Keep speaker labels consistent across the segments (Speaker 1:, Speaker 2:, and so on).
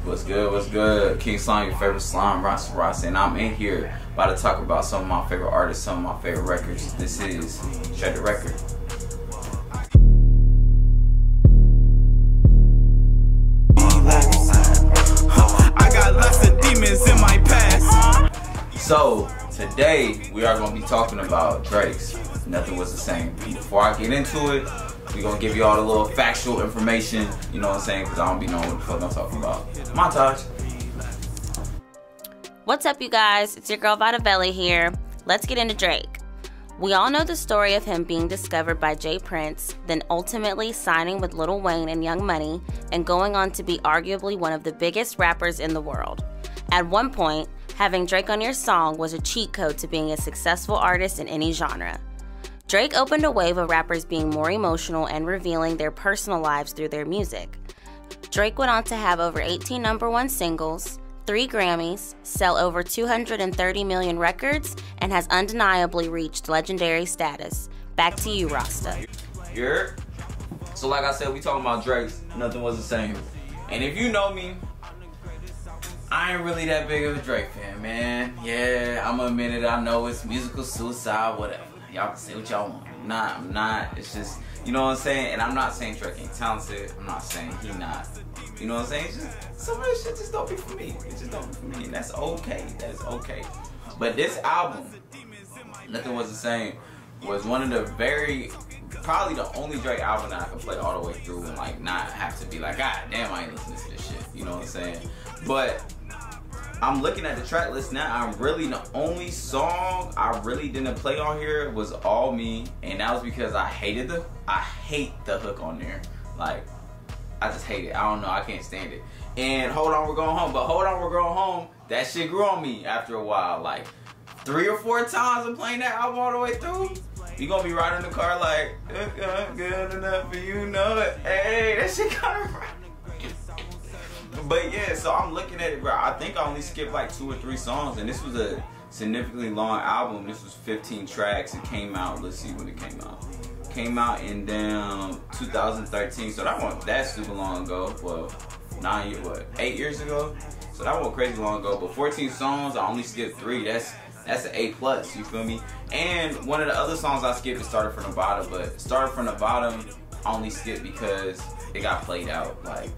Speaker 1: What's good, what's good? King Slime, your favorite slime, Ross, and I'm in here about to talk about some of my favorite artists, some of my favorite records. This is Check the Record.
Speaker 2: I got lots of demons in my past.
Speaker 1: So, today we are going to be talking about Drake's Nothing Was the Same. Before I get into it, we're going to give you all the little factual information, you know what I'm saying, because I don't be knowing what the fuck I'm talking about. Montage.
Speaker 3: What's up, you guys? It's your girl Vada Belly here. Let's get into Drake. We all know the story of him being discovered by J. Prince, then ultimately signing with Lil Wayne and Young Money, and going on to be arguably one of the biggest rappers in the world. At one point, having Drake on your song was a cheat code to being a successful artist in any genre. Drake opened a wave of rappers being more emotional and revealing their personal lives through their music. Drake went on to have over 18 #1 singles, 3 Grammys, sell over 230 million records, and has undeniably reached legendary status. Back to you, Rasta.
Speaker 1: Yeah. So like I said, we talking about Drake's Nothing Was the Same. And if you know me, I ain't really that big of a Drake fan, man. Yeah, I'm gonna admit it. I know it's musical suicide, whatever. Y'all can say what y'all want. I'm not. It's just, you know what I'm saying? And I'm not saying Drake ain't talented. I'm not saying he not. You know what I'm saying? It's just, some of this shit just don't be for me. It just don't be for me. And that's okay. That is okay. But this album, Nothing Was the Same, was one of the probably the only Drake album that I can play all the way through and like not have to be like, God damn, I ain't listening to this shit. You know what I'm saying? But I'm looking at the track list now. The only song I really didn't play on here was All Me, and that was because I hate the hook on there. Like, I just hate it. I don't know, I can't stand it. And Hold On We're Going Home, but Hold On We're Going Home, that shit grew on me after a while. Like 3 or 4 times I'm playing that album all the way through. You gonna be riding in the car like, good enough for you, know it. Hey, that shit kinda right. But yeah, so I'm looking at it, bro. I think I only skipped like 2 or 3 songs, and this was a significantly long album. This was 15 tracks. It came out, let's see when it came out. Came out in 2013, so that's super long ago. Well, 8 years ago? So that wasn't crazy long ago, but 14 songs, I only skipped 3. That's an A+, you feel me? And one of the other songs I skipped is Started From the Bottom, but Started From the Bottom, I only skipped because it got played out. Like,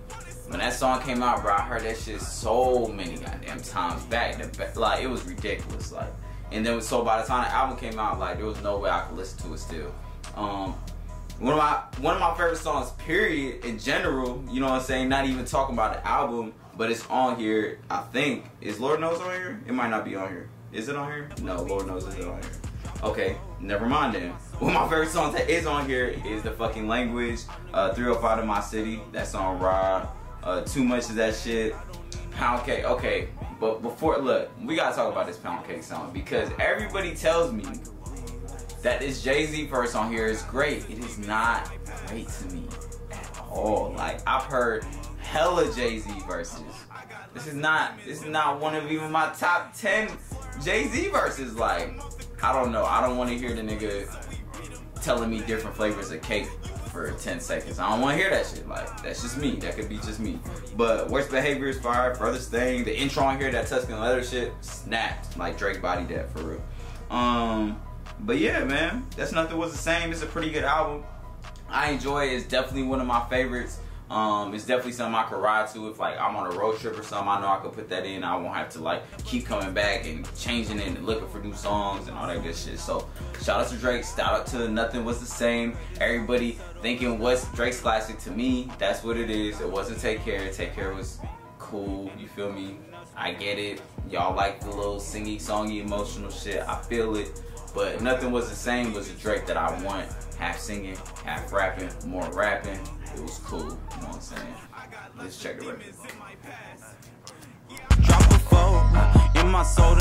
Speaker 1: when that song came out, bro, I heard that shit so many goddamn times back. Like, it was ridiculous. Like, and then so by the time the album came out, like, there was no way I could listen to it still. One of my favorite songs, period, in general. You know what I'm saying? Not even talking about the album, but it's on here. I think is Lord Knows on here. It might not be on here. Is it on here? No, Lord Knows is it on here. Okay, never mind then. One of my favorite songs that is on here is The Fucking Language, 305 to My City. That's on Raw. Too Much of That Shit, Pound Cake. Okay, but before, look, we gotta talk about this Pound Cake song because everybody tells me that this Jay-Z verse on here is great. It is not great to me at all. Like, I've heard hella Jay-Z verses. This is not one of even my top 10 Jay-Z verses. Like, I don't know. I don't want to hear the nigga telling me different flavors of cake for 10 seconds. I don't want to hear that shit. Like, that's just me. That could be just me. But Worst Behavior is fire. Furthest Thing. The intro on here, that Tuscan Leather shit, snapped. Like, Drake bodied that for real. But yeah, man. That's Nothing Was the Same. It's a pretty good album. I enjoy it. It's definitely one of my favorites. It's definitely something I could ride to if like I'm on a road trip or something. I know I could put that in. I won't have to like keep coming back and changing it and looking for new songs and all that good shit. So shout out to Drake. Shout out to Nothing Was the Same. Everybody thinking what's Drake's classic, to me, that's what it is. It wasn't Take Care. Take Care was cool. You feel me? I get it. Y'all like the little singy, songy, emotional shit. I feel it. But Nothing Was the Same was a Drake that I want. Half singing, half rapping, more rapping. It was cool, you know what I'm saying? Let's check the record.
Speaker 2: Drop a phone in my soul.